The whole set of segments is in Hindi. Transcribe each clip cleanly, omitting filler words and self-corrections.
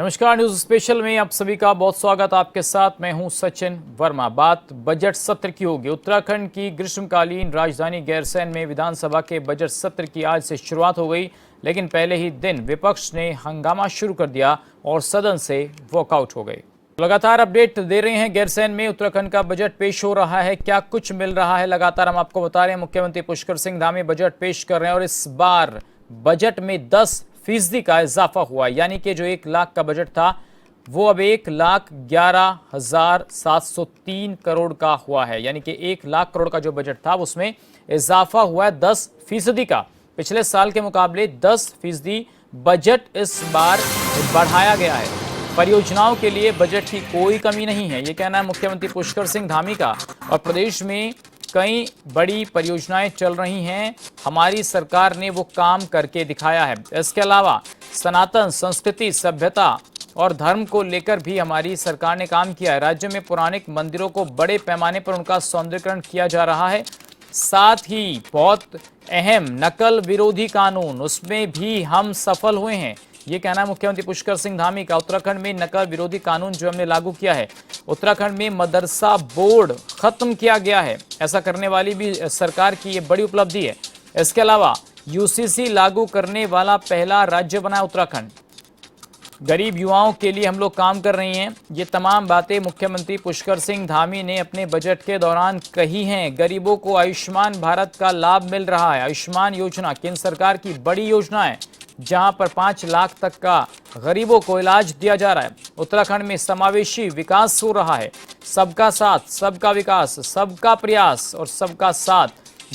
नमस्कार, न्यूज स्पेशल में आप सभी का बहुत स्वागत। आपके साथ मैं हूं सचिन वर्मा। बात बजट सत्र की होगी। उत्तराखंड की ग्रीष्मकालीन राजधानी गैरसैंण में विधानसभा के बजट सत्र की आज से शुरुआत हो गई, लेकिन पहले ही दिन विपक्ष ने हंगामा शुरू कर दिया और सदन से वॉकआउट हो गए। लगातार अपडेट दे रहे हैं। गैरसैंण में उत्तराखंड का बजट पेश हो रहा है, क्या कुछ मिल रहा है लगातार हम आपको बता रहे हैं। मुख्यमंत्री पुष्कर सिंह धामी बजट पेश कर रहे हैं और इस बार बजट में 10% का इजाफा हुआ, यानी कि जो 1 लाख का बजट था वो अब 1,11,703 करोड़ का हुआ है। यानी कि 1 लाख करोड़ का जो बजट था उसमें इजाफा हुआ है 10% का। पिछले साल के मुकाबले 10% बजट इस बार बढ़ाया गया है। परियोजनाओं के लिए बजट की कोई कमी नहीं है, ये कहना है मुख्यमंत्री पुष्कर सिंह धामी का। और प्रदेश में कई बड़ी परियोजनाएं चल रही हैं, हमारी सरकार ने वो काम करके दिखाया है। इसके अलावा सनातन संस्कृति, सभ्यता और धर्म को लेकर भी हमारी सरकार ने काम किया है। राज्य में पौराणिक मंदिरों को बड़े पैमाने पर उनका सौंदर्यीकरण किया जा रहा है। साथ ही बहुत अहम नकल विरोधी कानून, उसमें भी हम सफल हुए हैं, ये कहना है मुख्यमंत्री पुष्कर सिंह धामी का। उत्तराखंड में नकल विरोधी कानून जो हमने लागू किया है, उत्तराखंड में मदरसा बोर्ड खत्म किया गया है, ऐसा करने वाली भी सरकार की ये बड़ी उपलब्धि है। इसके अलावा यूसीसी लागू करने वाला पहला राज्य बना उत्तराखंड। गरीब युवाओं के लिए हम लोग काम कर रही हैं। ये तमाम बातें मुख्यमंत्री पुष्कर सिंह धामी ने अपने बजट के दौरान कही हैं। गरीबों को आयुष्मान भारत का लाभ मिल रहा है। आयुष्मान योजना केंद्र सरकार की बड़ी योजना है, जहां पर 5 लाख तक का गरीबों को इलाज दिया जा रहा है। उत्तराखंड में समावेशी विकास हो रहा है। सबका साथ, सबका विकास, सबका प्रयास और सबका साथ,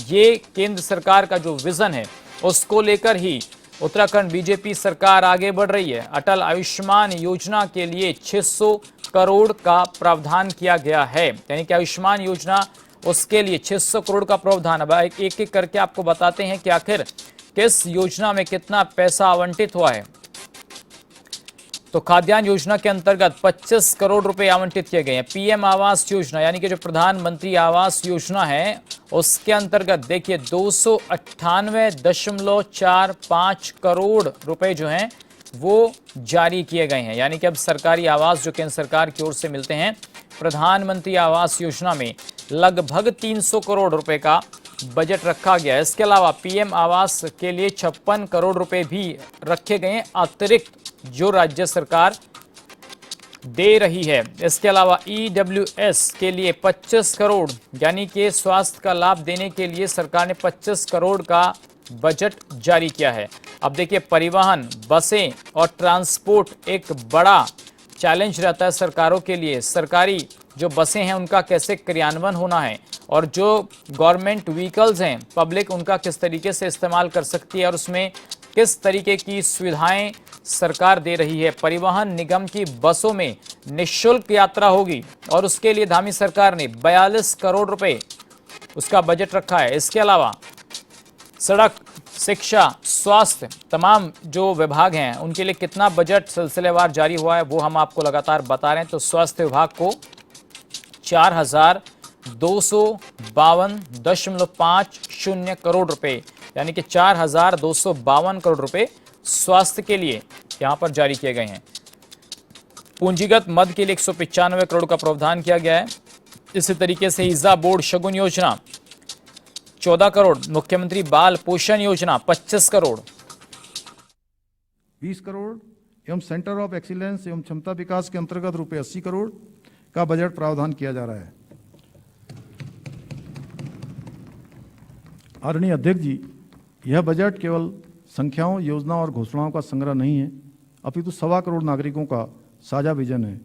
ये केंद्र सरकार का जो विजन है उसको लेकर ही उत्तराखंड बीजेपी सरकार आगे बढ़ रही है। अटल आयुष्मान योजना के लिए 600 करोड़ का प्रावधान किया गया है, यानी कि आयुष्मान योजना उसके लिए 600 करोड़ का प्रावधान। अब एक एक करके आपको बताते हैं कि आखिर किस योजना में कितना पैसा आवंटित हुआ है। तो खाद्यान्न योजना के अंतर्गत 25 करोड़ रुपए आवंटित किए गए हैं। पीएम आवास योजना, यानी कि जो प्रधानमंत्री आवास योजना है, उसके अंतर्गत देखिए 298.45 करोड़ रुपए जो हैं वो जारी किए गए हैं। यानी कि अब सरकारी आवास जो केंद्र सरकार की ओर से मिलते हैं, प्रधानमंत्री आवास योजना में लगभग 300 करोड़ रुपए का बजट रखा गया है। इसके अलावा पीएम आवास के लिए 56 करोड़ रुपए भी रखे गए हैं अतिरिक्त, जो राज्य सरकार दे रही है। इसके अलावा ईडब्ल्यूएस के लिए 25 करोड़, यानी कि स्वास्थ्य का लाभ देने के लिए सरकार ने 25 करोड़ का बजट जारी किया है। अब देखिए, परिवहन, बसें और ट्रांसपोर्ट एक बड़ा चैलेंज रहता है सरकारों के लिए। सरकारी जो बसें हैं उनका कैसे क्रियान्वयन होना है, और जो गवर्नमेंट व्हीकल्स हैं पब्लिक उनका किस तरीके से इस्तेमाल कर सकती है और उसमें किस तरीके की सुविधाएं सरकार दे रही है। परिवहन निगम की बसों में निःशुल्क यात्रा होगी और उसके लिए धामी सरकार ने 42 करोड़ रुपए उसका बजट रखा है। इसके अलावा सड़क, शिक्षा, स्वास्थ्य, तमाम जो विभाग हैं उनके लिए कितना बजट सिलसिलेवार जारी हुआ है वो हम आपको लगातार बता रहे हैं। तो स्वास्थ्य विभाग को 4,252.50 करोड़ रुपए, यानी कि 4,252 करोड़ रुपए स्वास्थ्य के लिए यहां पर जारी किए गए हैं। पूंजीगत मद के लिए 195 करोड़ का प्रावधान किया गया है। इसी तरीके से ईजा बोर्ड शगुन योजना 14 करोड़, मुख्यमंत्री बाल पोषण योजना 25 करोड़, 20 करोड़ एवं सेंटर ऑफ एक्सीलेंस एवं क्षमता विकास के अंतर्गत रुपए 80 करोड़ का बजट प्रावधान किया जा रहा है। आदरणीय अध्यक्ष जी, यह बजट केवल संख्याओं, योजनाओं और घोषणाओं का संग्रह नहीं है, अपितु 1.25 करोड़ नागरिकों का साझा विजन है।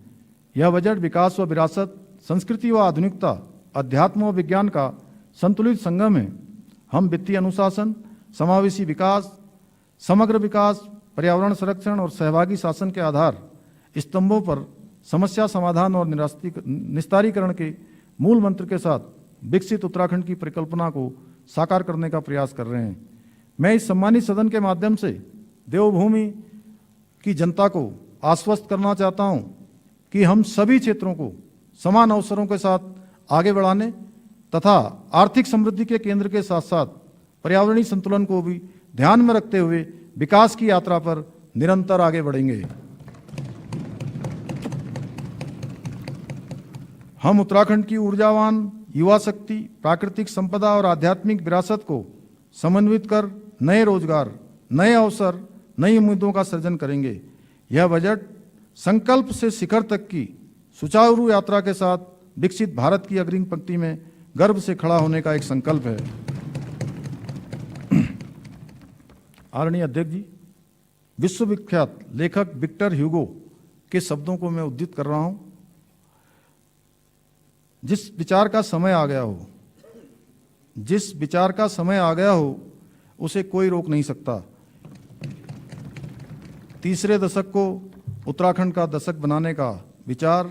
यह बजट विकास व विरासत, संस्कृति व आधुनिकता, अध्यात्म व विज्ञान का संतुलित संगम है। हम वित्तीय अनुशासन, समावेशी विकास, समग्र विकास, पर्यावरण संरक्षण और सहभागी शासन के आधार स्तंभों पर समस्या समाधान और निस्तारीकरण के मूल मंत्र के साथ विकसित उत्तराखंड की परिकल्पना को साकार करने का प्रयास कर रहे हैं। मैं इस सम्मानित सदन के माध्यम से देवभूमि की जनता को आश्वस्त करना चाहता हूं कि हम सभी क्षेत्रों को समान अवसरों के साथ आगे बढ़ाने तथा आर्थिक समृद्धि के केंद्र के साथ साथ पर्यावरणीय संतुलन को भी ध्यान में रखते हुए विकास की यात्रा पर निरंतर आगे बढ़ेंगे। हम उत्तराखंड की ऊर्जावान युवा शक्ति, प्राकृतिक संपदा और आध्यात्मिक विरासत को समन्वित कर नए रोजगार, नए अवसर, नई उम्मीदों का सृजन करेंगे। यह बजट संकल्प से शिखर तक की सुचारू यात्रा के साथ विकसित भारत की अग्रिम पंक्ति में गर्व से खड़ा होने का एक संकल्प है। आदरणीय अध्यक्ष जी, विश्वविख्यात लेखक विक्टर ह्यूगो के शब्दों को मैं उद्धृत कर रहा हूं। जिस विचार का समय आ गया हो उसे कोई रोक नहीं सकता। तीसरे दशक को उत्तराखंड का दशक बनाने का विचार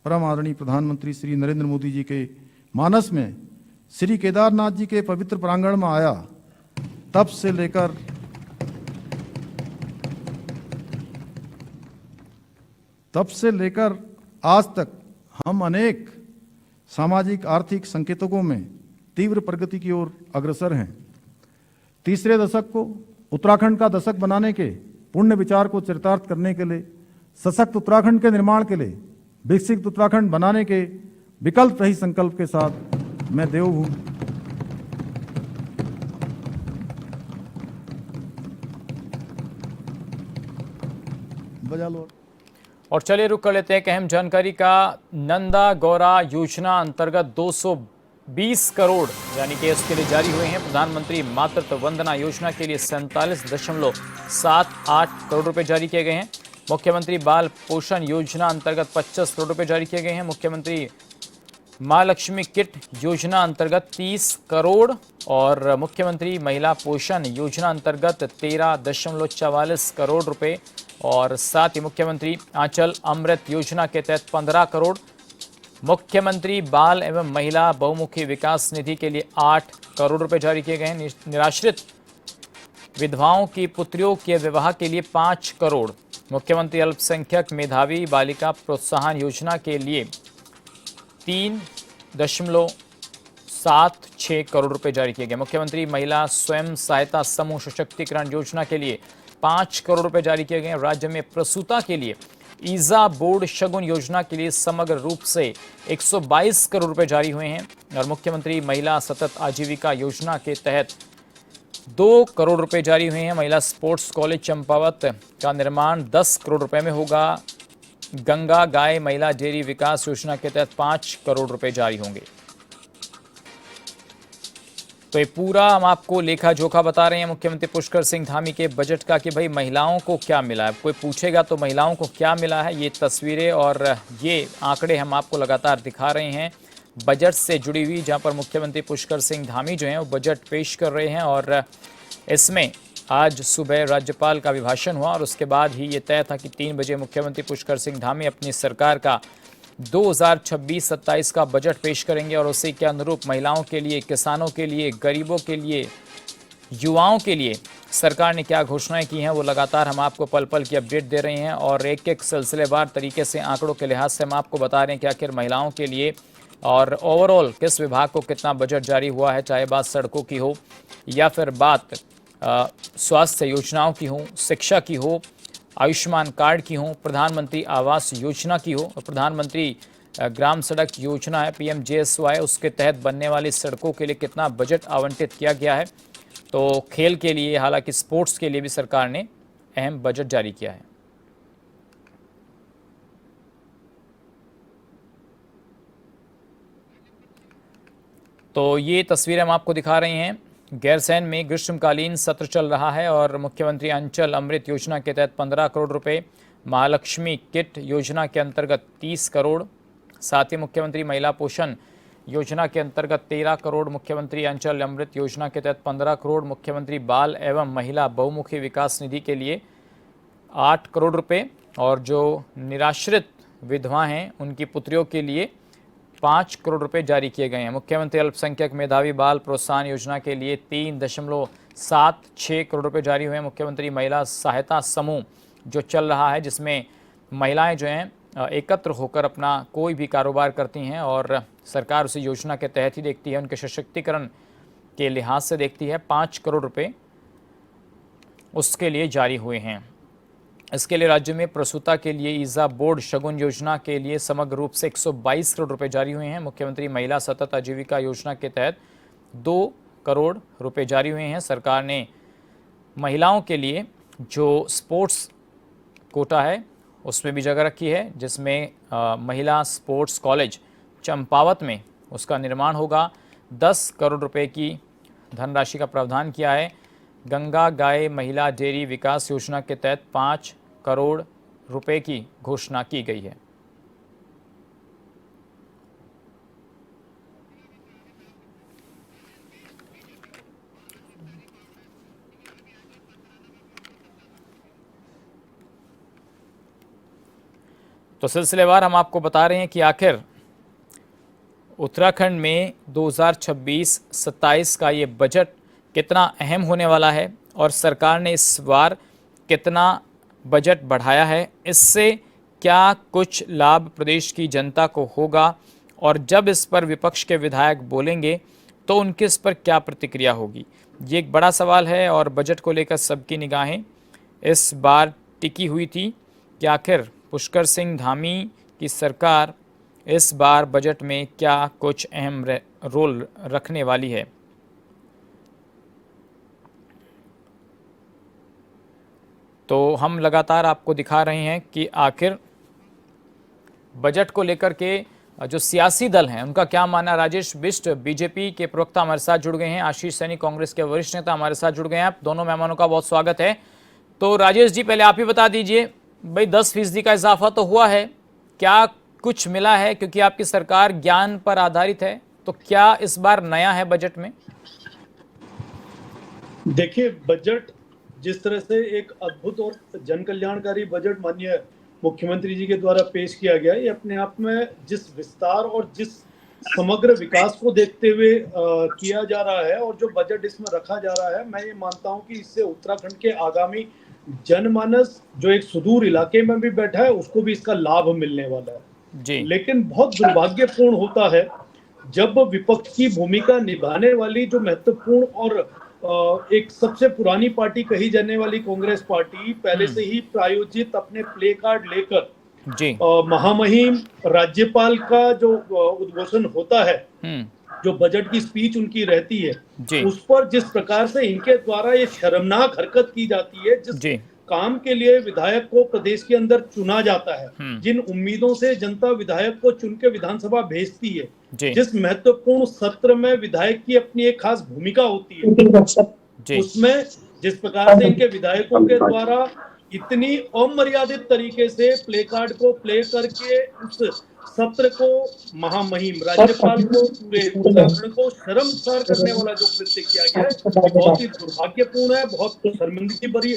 परम आदरणीय प्रधानमंत्री श्री नरेंद्र मोदी जी के मानस में श्री केदारनाथ जी के पवित्र प्रांगण में आया, तब से लेकर आज तक हम अनेक सामाजिक आर्थिक संकेतकों में तीव्र प्रगति की ओर अग्रसर हैं। तीसरे दशक को उत्तराखंड का दशक बनाने के पुण्य विचार को चरितार्थ करने के लिए, सशक्त उत्तराखंड के निर्माण के लिए, विकसित उत्तराखंड बनाने के विकल्प रही संकल्प के साथ मैं देवभूमि बजा लो। और चलिए रुक कर लेते हैं कि अहम जानकारी का। नंदा गौरा योजना अंतर्गत 220 करोड़ यानी कि इसके लिए जारी हुए हैं। प्रधानमंत्री मातृत्व वंदना योजना के लिए 47.78 करोड़ रुपए जारी किए गए हैं। मुख्यमंत्री बाल पोषण योजना अंतर्गत 25 करोड़ रुपए जारी किए गए हैं। मुख्यमंत्री मां लक्ष्मी किट योजना अंतर्गत 30 करोड़ और मुख्यमंत्री महिला पोषण योजना अंतर्गत 13.44 करोड़ रुपए और साथ ही मुख्यमंत्री आंचल अमृत योजना के तहत 15 करोड़, मुख्यमंत्री बाल एवं महिला बहुमुखी विकास निधि के लिए 8 करोड़ रुपए जारी किए गए हैं। निराश्रित विधवाओं की पुत्रियों के विवाह के लिए 5 करोड़, मुख्यमंत्री अल्पसंख्यक मेधावी बालिका प्रोत्साहन योजना के लिए 3.76 करोड़ रुपए जारी किए गए। मुख्यमंत्री महिला स्वयं सहायता समूह सशक्तिकरण योजना के लिए 5 करोड़ रुपए जारी किए गए। राज्य में प्रसूता के लिए ईजा बोर्ड शगुन योजना के लिए समग्र रूप से 122 करोड़ रुपए जारी हुए हैं और मुख्यमंत्री महिला सतत आजीविका योजना के तहत 2 करोड़ रुपए जारी हुए हैं। महिला स्पोर्ट्स कॉलेज चंपावत का निर्माण 10 करोड़ रुपए में होगा। गंगा गाय महिला डेयरी विकास योजना के तहत 5 करोड़ रुपए जारी होंगे। तो ये पूरा हम आपको लेखा जोखा बता रहे हैं मुख्यमंत्री पुष्कर सिंह धामी के बजट का कि भाई महिलाओं को क्या मिला है। कोई पूछेगा तो महिलाओं को क्या मिला है, ये तस्वीरें और ये आंकड़े हम आपको लगातार दिखा रहे हैं बजट से जुड़ी हुई, जहां पर मुख्यमंत्री पुष्कर सिंह धामी जो हैं वो बजट पेश कर रहे हैं। और इसमें आज सुबह राज्यपाल का अभिभाषण हुआ और उसके बाद ही ये तय था कि 3 बजे मुख्यमंत्री पुष्कर सिंह धामी अपनी सरकार का 2026-27 का बजट पेश करेंगे और उसी के अनुरूप महिलाओं के लिए, किसानों के लिए, गरीबों के लिए, युवाओं के लिए सरकार ने क्या घोषणाएं की हैं वो लगातार हम आपको पल पल की अपडेट दे रहे हैं और एक एक सिलसिलेवार तरीके से आंकड़ों के लिहाज से हम आपको बता रहे हैं कि आखिर महिलाओं के लिए और ओवरऑल किस विभाग को कितना बजट जारी हुआ है, चाहे बात सड़कों की हो या फिर बात स्वास्थ्य योजनाओं की हो, शिक्षा की हो, आयुष्मान कार्ड की हो, प्रधानमंत्री आवास योजना की हो और प्रधानमंत्री ग्राम सड़क योजना है PMJSY, उसके तहत बनने वाली सड़कों के लिए कितना बजट आवंटित किया गया है। तो खेल के लिए, हालांकि स्पोर्ट्स के लिए भी सरकार ने अहम बजट जारी किया है। तो ये तस्वीरें हम आपको दिखा रहे हैं। गैरसैंण में ग्रीष्मकालीन सत्र चल रहा है और मुख्यमंत्री अंचल अमृत योजना के तहत 15 करोड़ रुपए, महालक्ष्मी किट योजना के अंतर्गत 30 करोड़, साथ ही मुख्यमंत्री महिला पोषण योजना के अंतर्गत 13 करोड़, मुख्यमंत्री अंचल अमृत योजना के तहत 15 करोड़, मुख्यमंत्री बाल एवं महिला बहुमुखी विकास निधि के लिए 8 करोड़ रुपए और जो निराश्रित विधवा हैं उनकी पुत्रियों के लिए 5 करोड़ रुपए जारी किए गए हैं। मुख्यमंत्री अल्पसंख्यक मेधावी बाल प्रोत्साहन योजना के लिए 3.76 करोड़ रुपए जारी हुए हैं। मुख्यमंत्री महिला सहायता समूह जो चल रहा है, जिसमें महिलाएं जो हैं एकत्र होकर अपना कोई भी कारोबार करती हैं और सरकार उसे योजना के तहत ही देखती है, उनके सशक्तिकरण के लिहाज से देखती है। 5 करोड़ रुपए उसके लिए जारी हुए हैं। इसके लिए राज्य में प्रसूता के लिए ईजा बोर्ड शगुन योजना के लिए समग्र रूप से 122 करोड़ रुपए जारी हुए हैं। मुख्यमंत्री महिला सतत आजीविका योजना के तहत 2 करोड़ रुपए जारी हुए हैं। सरकार ने महिलाओं के लिए जो स्पोर्ट्स कोटा है उसमें भी जगह रखी है, जिसमें महिला स्पोर्ट्स कॉलेज चंपावत में उसका निर्माण होगा। 10 करोड़ रुपए की धनराशि का प्रावधान किया है। गंगा गाय महिला डेयरी विकास योजना के तहत 5 करोड़ रुपए की घोषणा की गई है। तो सिलसिलेवार हम आपको बता रहे हैं कि आखिर उत्तराखंड में 2026-27 का ये बजट कितना अहम होने वाला है और सरकार ने इस बार कितना बजट बढ़ाया है, इससे क्या कुछ लाभ प्रदेश की जनता को होगा और जब इस पर विपक्ष के विधायक बोलेंगे तो उनकी इस पर क्या प्रतिक्रिया होगी, ये एक बड़ा सवाल है। और बजट को लेकर सबकी निगाहें इस बार टिकी हुई थी कि आखिर पुष्कर सिंह धामी की सरकार इस बार बजट में क्या कुछ अहम रोल रखने वाली है। तो हम लगातार आपको दिखा रहे हैं कि आखिर बजट को लेकर के जो सियासी दल हैं उनका क्या मानना। राजेश बिष्ट बीजेपी के प्रवक्ता हमारे साथ जुड़ गए हैं, आशीष सैनी कांग्रेस के वरिष्ठ नेता हमारे साथ जुड़ गए हैं। आप दोनों मेहमानों का बहुत स्वागत है। तो राजेश जी, पहले आप ही बता दीजिए भाई, 10% का इजाफा तो हुआ है, क्या कुछ मिला है? क्योंकि आपकी सरकार ज्ञान पर आधारित है, तो क्या इस बार नया है बजट में? देखिए, बजट जिस तरह से एक अद्भुत और जन कल्याणकारी बजट माननीय मुख्यमंत्री जी के द्वारा पेश किया गया, ये अपने आप में जिस विस्तार और जिस समग्र विकास को देखते हुए किया जा रहा है और जो बजट इसमें रखा जा रहा है, मैं ये मानता हूं कि इससे उत्तराखंड के आगामी जनमानस जो एक सुदूर इलाके में भी बैठा है उसको भी इसका लाभ मिलने वाला है जी। लेकिन बहुत दुर्भाग्यपूर्ण होता है जब विपक्ष की भूमिका निभाने वाली जो महत्वपूर्ण और एक सबसे पुरानी पार्टी कही जाने वाली कांग्रेस पार्टी पहले से ही प्रायोजित अपने प्ले कार्ड लेकर जी महामहिम राज्यपाल का जो उद्घोषण होता है, जो बजट की स्पीच उनकी रहती है, उस पर जिस प्रकार से इनके द्वारा ये शर्मनाक हरकत की जाती है, जिस काम के लिए विधायक को प्रदेश के अंदर चुना जाता है, जिन उम्मीदों से जनता विधायक को चुन के विधानसभा भेजती है, जिस महत्वपूर्ण सत्र में विधायक की अपनी एक खास भूमिका होती है, उसमें जिस प्रकार से इनके विधायकों के द्वारा इतनी अमर्यादित तरीके से प्ले कार्ड को प्ले करके उस सत्र को महामहिम राज्यपाल को पूरे उत्तराखंड को शर्मसार करने वाला जो कृत्य किया गया है, बहुत ही दुर्भाग्यपूर्ण है, बहुत शर्मिंदगी भरी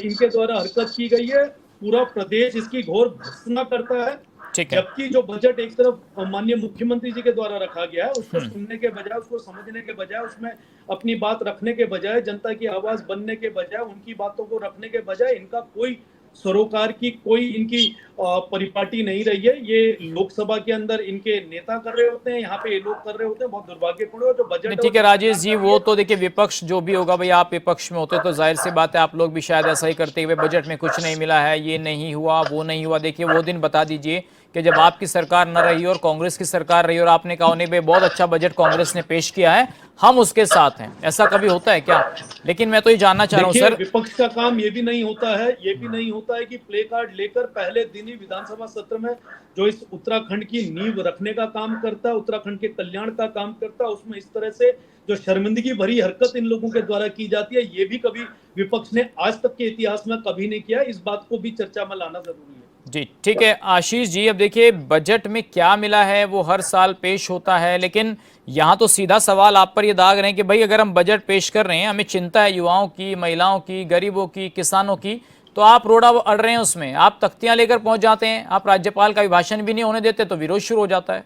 इनके द्वारा हरकत की गई है। पूरा प्रदेश इसकी घोर भर्त्सना करता है। जबकि जो बजट एक तरफ माननीय मुख्यमंत्री जी के द्वारा रखा गया है, उसको सुनने के बजाय, उसको समझने के बजाय, उसमें अपनी बात रखने के बजाय, जनता की आवाज बनने के बजाय, उनकी बातों को रखने के बजाय इनका कोई सरोकार की कोई इनकी परिपाटी नहीं रही है। ये लोकसभा के अंदर इनके नेता कर रहे होते हैं, यहाँ पे ये लोग कर रहे होते हैं। बहुत दुर्भाग्यपूर्ण है जो बजट। ठीक है राजेश जी, वो तो देखिए विपक्ष जो भी होगा, भाई आप विपक्ष में होते तो जाहिर सी बात है आप लोग भी शायद ऐसा ही करते हुए बजट में कुछ नहीं मिला है, ये नहीं हुआ, वो नहीं हुआ। देखिए वो दिन बता दीजिए कि जब आपकी सरकार न रही और कांग्रेस की सरकार रही और आपने कहा उन्हें बहुत अच्छा बजट कांग्रेस ने पेश किया है, हम उसके साथ हैं, ऐसा कभी होता है क्या? लेकिन मैं तो ये जानना चाह रहा हूं सर, विपक्ष का काम ये भी नहीं होता है, ये भी नहीं होता है कि प्ले कार्ड लेकर पहले दिन ही विधानसभा सत्र में जो इस उत्तराखंड की नींव रखने का काम करता है, उत्तराखंड के कल्याण का काम करता है, उसमें इस तरह से जो शर्मिंदगी भरी हरकत इन लोगों के द्वारा की जाती है, ये भी कभी विपक्ष ने आज तक के इतिहास में कभी नहीं किया। इस बात को भी चर्चा में लाना जरूरी है। जी ठीक है आशीष जी, अब देखिए बजट में क्या मिला है वो हर साल पेश होता है, लेकिन यहाँ तो सीधा सवाल आप पर ये दाग रहे हैं कि भाई अगर हम बजट पेश कर रहे हैं, हमें चिंता है युवाओं की, महिलाओं की, गरीबों की, किसानों की, तो आप रोड़ा अड़ रहे हैं उसमें, आप तख्तियां लेकर पहुंच जाते हैं, आप राज्यपाल का अभिभाषण भी नहीं होने देते तो विरोध शुरू हो जाता है।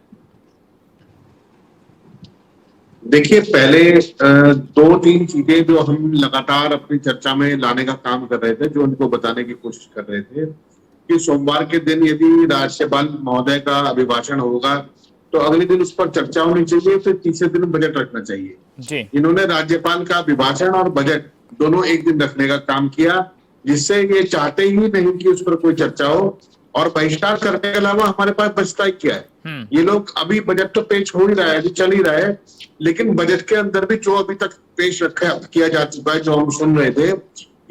देखिए पहले 2-3 चीजें जो हम लगातार अपनी चर्चा में लाने का काम कर रहे थे, जो उनको बताने की कोशिश कर रहे थे कि सोमवार के दिन यदि राज्यपाल महोदय का अभिभाषण होगा तो अगले दिन उस पर चर्चा होनी चाहिए, फिर तीसरे दिन बजट रखना चाहिए। जी। इन्होंने राज्यपाल का अभिभाषण और बजट दोनों एक दिन रखने का काम किया, जिससे ये चाहते ही नहीं कि उस पर कोई चर्चा हो, और बहिष्कार करने के अलावा हमारे पास बचता ही क्या है। ये लोग अभी बजट तो पेश हो ही रहा है, अभी चल ही रहा है, लेकिन बजट के अंदर भी जो अभी तक पेश किया जा चुका है, जो हम सुन रहे थे,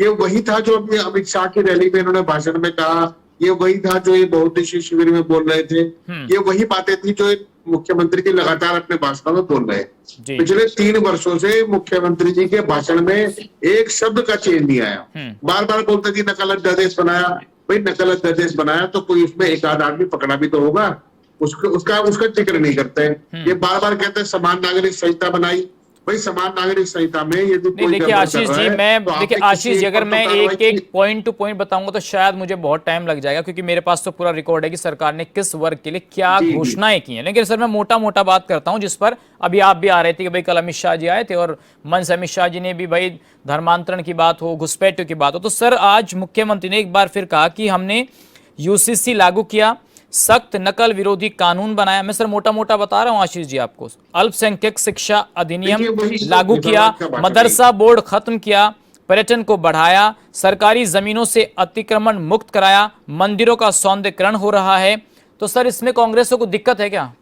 ये वही था जो अभी अमित शाह की रैली में इन्होंने भाषण में कहा, ये वही था जो ये बहुउद्देशीय शिविर में बोल रहे थे, ये वही बातें थी जो मुख्यमंत्री जी लगातार अपने भाषण में बोल रहे हैं। पिछले 3 वर्षों से मुख्यमंत्री जी के भाषण में एक शब्द का चेंज नहीं आया। बार बार बोलते थे नकल अध्यादेश बनाया, भाई नकल अध्यादेश बनाया तो कोई उसमें एक आध आदमी पकड़ा भी तो होगा, उसका जिक्र नहीं करते। ये बार बार कहते हैं समान नागरिक संहिता बनाई, भाई समान नागरिक संहिता में यदि कोई देखिए आशीष जी, देखिए आशीष जी, अगर मैं एक पॉइंट टू पॉइंट बताऊंगा तो शायद मुझे बहुत टाइम लग जाएगा, क्योंकि मेरे पास तो पूरा रिकॉर्ड है कि सरकार ने किस वर्ग के लिए क्या घोषणाएं की हैं। लेकिन सर मैं मोटा मोटा बात करता हूं, जिस पर अभी आप भी आ रहे थे कि भाई कल अमित शाह जी आए थे और मंच अमित शाह जी ने भी भाई धर्मांतरण की बात हो, घुसपैठियों की बात हो, तो सर आज मुख्यमंत्री ने एक बार फिर कहा कि हमने यूसीसी लागू किया, सख्त नकल विरोधी कानून बनाया। मैं सर मोटा मोटा बता रहा हूं आशीष जी आपको, अल्पसंख्यक शिक्षा अधिनियम लागू किया, मदरसा बोर्ड खत्म किया, पर्यटन को बढ़ाया, सरकारी जमीनों से अतिक्रमण मुक्त कराया, मंदिरों का सौंदर्यीकरण हो रहा है। तो सर इसमें कांग्रेस को दिक्कत है क्या?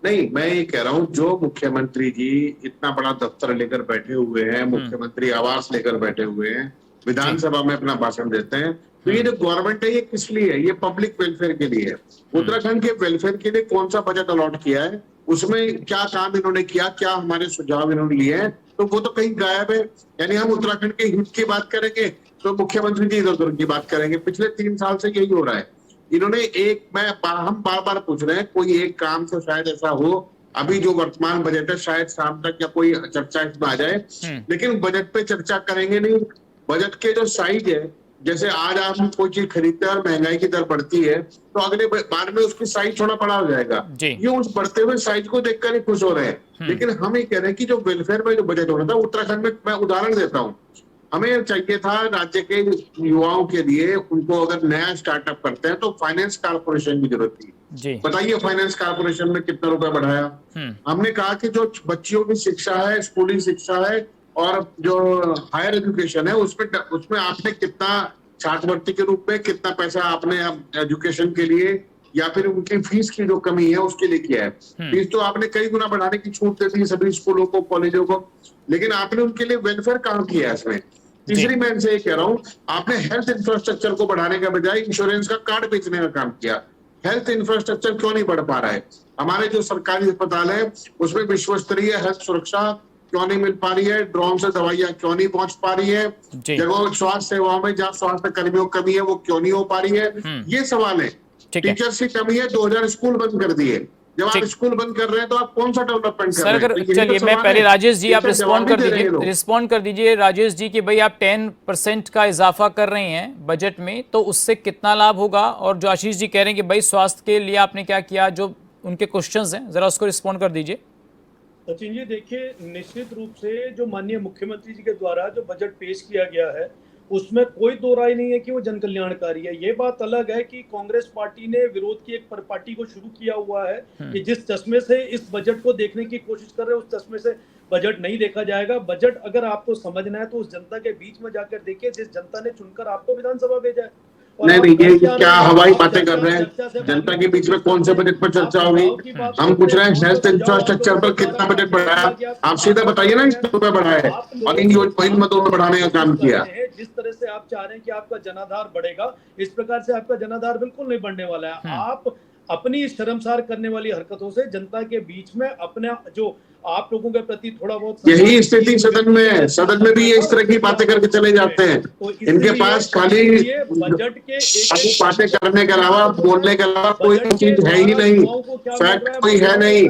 नहीं, मैं ये कह रहा हूं जो मुख्यमंत्री जी इतना बड़ा दफ्तर लेकर बैठे हुए हैं, मुख्यमंत्री आवास लेकर बैठे हुए हैं, विधानसभा में अपना भाषण देते हैं, तो ये जो गवर्नमेंट है ये किस लिए है? ये पब्लिक वेलफेयर के लिए है। उत्तराखंड के वेलफेयर के लिए कौन सा बजट अलॉट किया है, उसमें क्या काम इन्होंने किया, क्या हमारे सुझाव इन्होंने लिए हैं, तो वो तो कहीं गायब है। यानी हम उत्तराखंड के हित की बात करेंगे तो मुख्यमंत्री जी इधर उधर की बात करेंगे। पिछले 3 साल से यही हो रहा है। इन्होंने हम बार बार पूछ रहे हैं कोई एक काम तो शायद ऐसा हो, अभी जो वर्तमान बजट है शायद शाम तक या कोई चर्चा इसमें आ जाए, लेकिन बजट पे चर्चा करेंगे नहीं। बजट के जो साइज है, जैसे आज आप कोई चीज खरीदते हैं और महंगाई की दर बढ़ती है, तो अगले बार में उसकी साइज थोड़ा बड़ा हो जाएगा। ये उस बढ़ते हुए साइज को देखकर ही खुश हो रहे हैं। लेकिन हम ये कह रहे हैं कि जो वेलफेयर में जो बजट हो रहा था उत्तराखंड में, मैं उदाहरण देता हूँ, हमें चाहिए था राज्य के युवाओं के लिए, उनको अगर नया स्टार्टअप करते हैं तो फाइनेंस कारपोरेशन की जरूरत थी। बताइए फाइनेंस कारपोरेशन में कितना रुपया बढ़ाया। हमने कहा कि जो बच्चियों की शिक्षा है, स्कूली शिक्षा है और जो हायर एजुकेशन है, उसमें आपने कितना छात्रवृत्ति के रूप में कितना पैसा आपने एजुकेशन के लिए या फिर उनकी फीस की जो कमी है उसके लिए किया है। फीस तो आपने कई गुना बढ़ाने की छूट दे दी सभी स्कूलों को, कॉलेजों को, लेकिन आपने उनके लिए वेलफेयर काम किया है इसमें। तीसरी मैं इनसे ये कह रहा हूँ, आपने हेल्थ इंफ्रास्ट्रक्चर को बढ़ाने का बजाय इंश्योरेंस का कार्ड बेचने का काम किया। हेल्थ इंफ्रास्ट्रक्चर क्यों नहीं बढ़ पा रहा है? हमारे जो सरकारी अस्पताल है उसमें विश्व स्तरीय हेल्थ सुरक्षा क्यों नहीं मिल पा रही है? ड्रोन से दवाइयां क्यों नहीं पहुंच पा रही है? जगह स्वास्थ्य सेवाओं में जहाँ स्वास्थ्य कर्मियों की कमी है वो क्यों नहीं हो पा रही है? ये सवाल है। टीचर्स की कमी है, 2000 स्कूल बंद कर दिए। जब आप स्कूल बंद कर रहे हैं तो आप कौन सा डेवलपमेंट कर रहे हैं? चलिए मैं पहले राजेश जी आप रिस्पॉन्ड कर दीजिए राजेश जी कि भाई आप 10% का इजाफा कर रहे हैं बजट में, तो उससे कितना लाभ होगा? और जो आशीष जी कह रहे हैं कि भाई स्वास्थ्य के लिए आपने क्या किया, जो उनके क्वेश्चंस हैं, जरा उसको रिस्पॉन्ड कर दीजिए। सचिन जी देखिए, निश्चित रूप से जो माननीय मुख्यमंत्री जी के द्वारा जो बजट पेश किया गया है उसमें कोई दो राय नहीं है कि वो जन कल्याणकारी है। ये बात अलग है कि कांग्रेस पार्टी ने विरोध की एक पार्टी को शुरू किया हुआ है कि जिस चश्मे से इस बजट को देखने की कोशिश कर रहे हैं उस चश्मे से बजट नहीं देखा जाएगा। बजट अगर आपको समझना है तो उस जनता के बीच में जाकर देखिए जिस जनता ने चुनकर आपको विधानसभा भेजा है। नहीं, ये क्या हवाई बातें कर रहे हैं? जनता के बीच में कौन से बजट पर चर्चा होगी? हम पूछ रहे हैं हेल्थ इंफ्रास्ट्रक्चर पर कितना बजट बढ़ाया? आप सीधा बताइए ना, कितने रुपए बढ़ाए और इन मदों में बढ़ाने का काम किया। जिस तरह से आप चाह रहे हैं कि आपका जनाधार बढ़ेगा, इस प्रकार से आपका जनाधार बिल्कुल नहीं बढ़ने वाला है। आप अपनी शर्मसार करने वाली हरकतों से जनता के बीच में अपना जो आप लोगों के प्रति थोड़ा बहुत, यही स्थिति सदन में है। सदन में भी ये इस तरह की बातें करके चले जाते हैं। तो इनके पास खाली बजट के बातें करने के अलावा, बोलने के अलावा कोई चीज है ही नहीं, फैक्ट कोई है नहीं।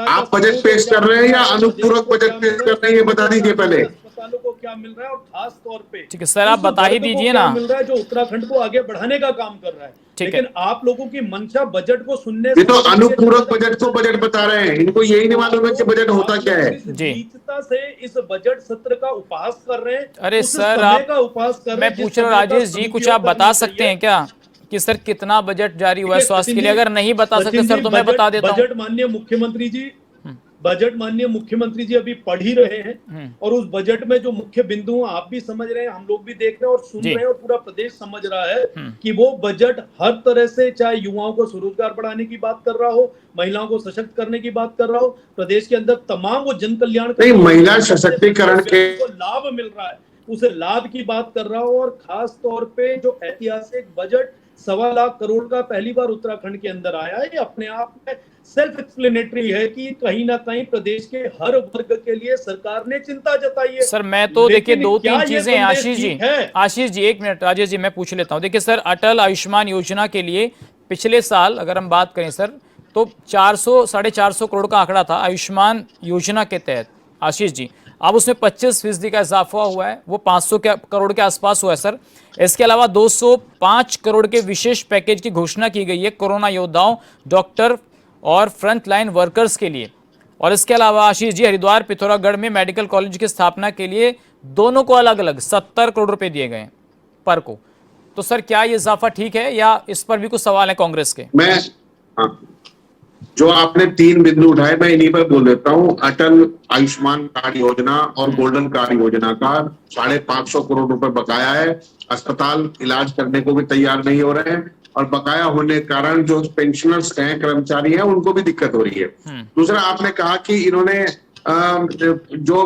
आप बजट पेश कर रहे हैं या अनुपूरक बजट पेश कर रहे हैं, ये बता दीजिए पहले। अस्पतालों को क्या मिल रहा है और खास तौर पे, ठीक है सर आप बता ही दीजिए ना, मिल रहा है जो उत्तराखंड को आगे बढ़ाने का काम कर रहा है। लेकिन आप लोगों की मंशा बजट को सुनने ये तो अनुपूरक बजट को बजट बता रहे हैं, इनको यही नहीं मालूम है कि बजट होता क्या है। नीचता से इस बजट सत्र का उपहास कर रहे हैं। अरे सर आप, मैं पूछ रहा हूँ राजेश जी, कुछ आप बता सकते हैं क्या कि सर कितना बजट जारी हुआ है स्वास्थ्य के लिए? अगर नहीं बता सकते सर तो मैं बता देता हूँ। बजट माननीय मुख्यमंत्री जी बजट माननीय मुख्यमंत्री जी अभी पढ़ ही रहे हैं और उस बजट में जो मुख्य बिंदु आप भी समझ रहे हैं, हम लोग भी देख रहे हैं और सुन रहे हैं और पूरा प्रदेश समझ रहा है कि वो बजट हर तरह से, चाहे युवाओं को स्वरोजगार बढ़ाने की बात कर रहा हो, महिलाओं को सशक्त करने की बात कर रहा हो, प्रदेश के अंदर तमाम वो जन कल्याण महिला सशक्तिकरण के लाभ मिल रहा है उसे लाभ की बात कर रहा हूं। और खास तौर पे जो ऐतिहासिक बजट 1.25 लाख करोड़ का पहली बार उत्तराखंड के अंदर आया है, ये अपने आप में सेल्फ एक्सप्लेनेटरी है कि कहीं ना कहीं प्रदेश के हर वर्ग के लिए सरकार ने चिंता जताई है। सर मैं तो देखिए 2-3 चीजें, आशीष जी 1 मिनट, राजेश जी मैं पूछ लेता हूं। देखिए सर, अटल आयुष्मान योजना के लिए पिछले साल अगर हम बात करें सर, तो 400-450 करोड़ का आंकड़ा था आयुष्मान योजना के तहत, आशीष जी। अब उसमें 25% का इजाफा हुआ है, वो 500 करोड़ के आसपास हुआ है सर। इसके अलावा 205 करोड़ के विशेष पैकेज की घोषणा की गई है कोरोना योद्धाओं, डॉक्टर और फ्रंट लाइन वर्कर्स के लिए। और इसके अलावा आशीष जी, हरिद्वार पिथौरागढ़ में मेडिकल कॉलेज की स्थापना के लिए दोनों को अलग अलग 70 करोड़ रुपए दिए गए पर को। तो सर क्या ये इजाफा ठीक है या इस पर भी कुछ सवाल है कांग्रेस के? जो आपने 3 बिंदु उठाए, मैं इन्हीं पर बोल देता हूं। अटल आयुष्मान कार्ड योजना और गोल्डन कार्ड योजना का 550 करोड़ रुपए बकाया है। अस्पताल इलाज करने को भी तैयार नहीं हो रहे हैं और बकाया होने के कारण जो पेंशनर्स हैं, कर्मचारी हैं, उनको भी दिक्कत हो रही है। दूसरा, आपने कहा कि इन्होंने जो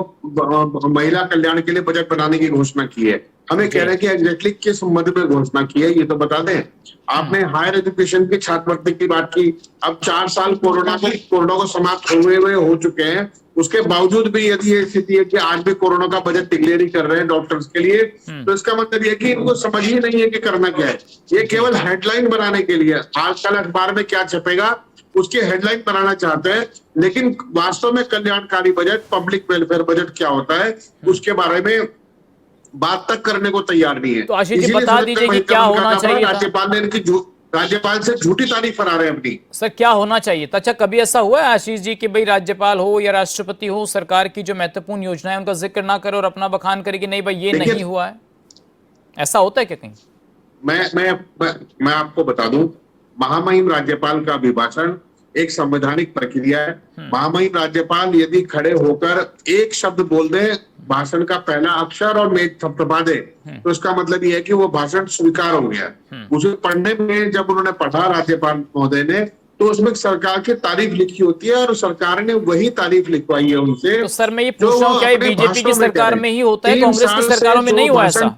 महिला कल्याण के लिए बजट बनाने की घोषणा की है, हमें कह रहे हैं कि एग्जैक्टली किस मद में घोषणा की है ये तो बता दें। आपने हायर एजुकेशन की छात्रवृत्ति की बात की। अब 4 साल कोरोना को समाप्त हुए हो चुके हैं, उसके बावजूद भी यदि ये स्थिति है कि आज भी कोरोना का बजट डिक्लेयर ही कर रहे हैं डॉक्टर्स के लिए, तो इसका मतलब ये कि इनको समझ ही नहीं है कि करना क्या है। ये केवल हेडलाइन बनाने के लिए, आजकल अखबार में क्या छपेगा उसकी हेडलाइन बनाना चाहते हैं, लेकिन वास्तव में कल्याणकारी बजट, पब्लिक वेलफेयर बजट क्या होता है उसके बारे में बात तक करने को तैयार नहीं है। तो आशीष जी बता दीजिए कि क्या होना चाहिए। राज्यपाल ने इनकी राज्यपाल से झूठी तारीफ करा रहे हैं अपनी। सर क्या होना चाहिए? अच्छा, कभी ऐसा हुआ है आशीष जी कि भाई राज्यपाल हो या राष्ट्रपति हो, सरकार की जो महत्वपूर्ण योजना है उनका जिक्र ना करे और अपना बखान करे कि नहीं भाई ये नहीं हुआ है? ऐसा होता है क्या कहीं? मैं आपको बता दूं, महामहिम राज्यपाल का अभिभाषण एक संवैधानिक प्रक्रिया है। महामहिम राज्यपाल यदि खड़े होकर एक शब्द बोल दे, भाषण का पहला अक्षर और मेज थपथपा दे, तो इसका मतलब यह है कि वो भाषण स्वीकार हो गया। उसे पढ़ने में जब उन्होंने पढ़ा राज्यपाल महोदय ने, तो उसमें सरकार की तारीफ लिखी होती है और सरकार ने वही तारीफ लिखवाई है उनसे। तो सर मैं ये पूछ रहा हूँ, क्या बीजेपी की सरकार में ही होता है, कांग्रेस की सरकारों में नहीं हुआ ऐसा?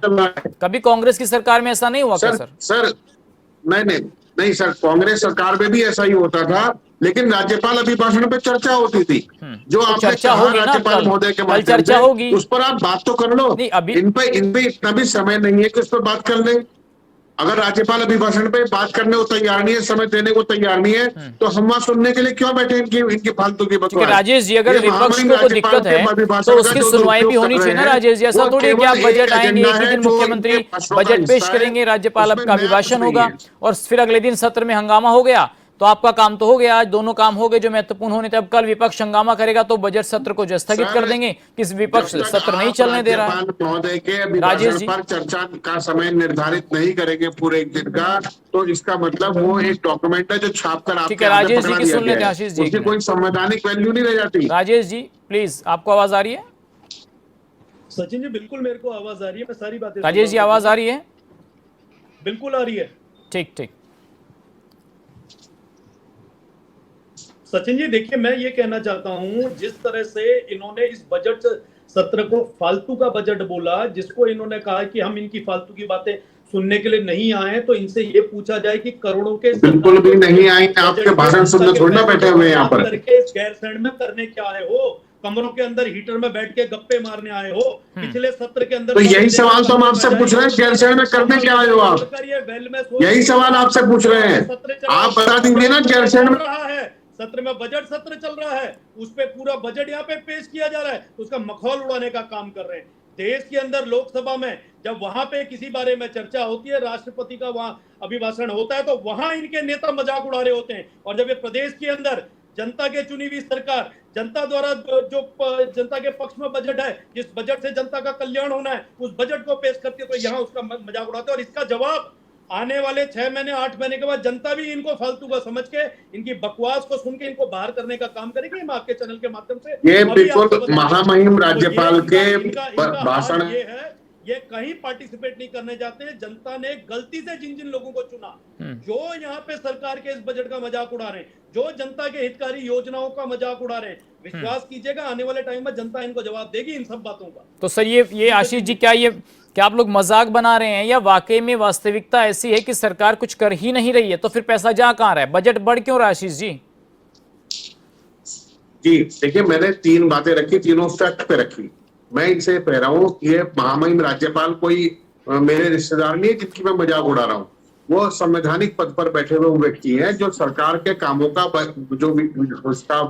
कभी कांग्रेस की सरकार में ऐसा नहीं हुआ क्या सर? सर नहीं सर, कांग्रेस सरकार में भी ऐसा ही होता था, लेकिन राज्यपाल अभिभाषण पे चर्चा होती थी। जो आपने कहा राज्यपाल महोदय के माध्यम से, उस पर आप बात तो कर लो। इन पे इतना भी समय नहीं है कि उस पर बात कर लें। अगर राज्यपाल अभिभाषण पे बात करने को तैयार नहीं है, समय देने को तैयार नहीं है, तो हम वहां सुनने के लिए क्यों बैठे इनकी फालतू की बकवास? राजेश जी, अगर विपक्ष को दिक्कत है तो उसकी सुनवाई भी होनी चाहिए ना राजेश जी। ऐसा थोड़ी कि आप बजट आएंगे, एक दिन मुख्यमंत्री बजट पेश करेंगे, राज्यपाल का अभिभाषण होगा और फिर अगले दिन सत्र में हंगामा हो गया तो आपका काम तो हो गया। आज दोनों काम हो गए जो महत्वपूर्ण होने थे। अब कल विपक्ष हंगामा करेगा तो बजट सत्र को स्थगित कर देंगे कि विपक्ष सत्र नहीं चलने दे रहा है। महोदय के अभिभाषण पर चर्चा का समय निर्धारित नहीं करेंगे पूरे एक दिन का, तो इसका मतलब वो एक डॉक्यूमेंट है जो छाप कर आपके राजेश जी की सुन लेते हैं। आशीष जी, उसकी कोई संवैधानिक वैल्यू नहीं रह जाती। राजेश जी प्लीज, आपको आवाज आ रही है? सचिन जी बिल्कुल मेरे को आवाज आ रही है, मैं सारी बातें। राजेश जी आवाज आ रही है? बिल्कुल आ रही है। ठीक। सचिन जी देखिए, मैं ये कहना चाहता हूं, जिस तरह से इन्होंने इस बजट सत्र को फालतू का बजट बोला, जिसको इन्होंने कहा कि हम इनकी फालतू की बातें सुनने के लिए नहीं आए, तो इनसे ये पूछा जाए कि करोड़ों के बिल्कुल भी नहीं आए, आपके भाषण सुनने थोड़ी ना बैठे हुए यहाँ पर करके इस गैरसैंण में करने क्या आए हो? कमरों के अंदर हीटर में बैठ के गप्पे मारने आए हो? पिछले सत्र के अंदर तो यही सवाल तो हम आपसे पूछ रहे हैं, गैरसैंण में करने क्या आए हो आप? यही सवाल आपसे पूछ रहे हैं, आप बता दीजिए ना। गैरसैंण में रहा है सत्र में, बजट सत्र चल रहा है, उस पे पूरा बजट यहाँ पे पेश किया जा रहा है, उसका मखौल उड़ाने का काम कर रहे हैं। देश के अंदर लोकसभा में जब वहां पे किसी बारे में चर्चा होती है, राष्ट्रपति का वहां अभिभाषण होता है, तो वहां इनके नेता मजाक उड़ा रहे होते हैं। और जब ये प्रदेश के अंदर जनता के चुनी हुई सरकार, जनता द्वारा जो जनता के पक्ष में बजट है, जिस बजट से जनता का कल्याण होना है, उस बजट को पेश करती है, तो यहाँ उसका मजाक उड़ाते हैं। और इसका जवाब आने वाले 6 महीने 8 महीने के बाद जनता भी इनको फालतू का समझ के इनकी बकवास को सुन के इनको बाहर करने का काम करेगी। हम आपके चैनल के माध्यम से ये बिल्कुल महामहिम राज्यपाल के भाषण ये है, ये कहीं पार्टिसिपेट नहीं करने जाते हैं। जनता ने गलती से जिन जिन लोगों को चुना, जो यहाँ पे सरकार के इस बजट का मजाक उड़ा रहे हैं, जो जनता के हितकारी योजनाओं का मजाक उड़ा रहे हैं, विश्वास कीजिएगा आने वाले टाइम में जनता इनको जवाब देगी इन सब बातों का। तो सर ये आशीष जी, क्या आप लोग मजाक बना रहे हैं या वाकई में वास्तविकता ऐसी है कि सरकार कुछ कर ही नहीं रही है? तो फिर पैसा जा कहां रहा है? बजट बढ़ क्यों रहा है आशीष जी? जी देखिए, मैंने 3 बातें रखी, तीनों फैक्ट पे रखी। मैं इनसे कह रहा हूँ ये महामहिम राज्यपाल कोई मेरे रिश्तेदार नहीं है जिनकी मैं मजाक उड़ा रहा हूँ। वो संवैधानिक पद पर बैठे हुए व्यक्ति हैं जो सरकार के कामों का जो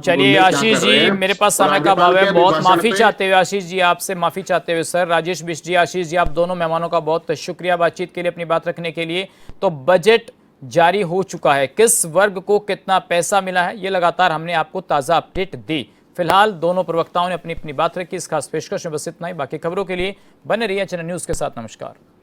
चलिए आशीष जी, मेरे पास समय का अभाव है, बहुत माफी चाहते हुए आशीष जी, आपसे माफी चाहते हुए सर, राजेश बिष्ट जी, आशीष जी, आप दोनों मेहमानों का बहुत शुक्रिया बातचीत के लिए, अपनी बात रखने के लिए। तो बजट जारी हो चुका है, किस वर्ग को कितना पैसा मिला है ये लगातार हमने आपको ताजा अपडेट दी। फिलहाल दोनों प्रवक्ताओं ने अपनी अपनी बात रखी। इस खास पेशकश में बस इतना ही। बाकी खबरों के लिए बने रहिए चैनल न्यूज के साथ। नमस्कार।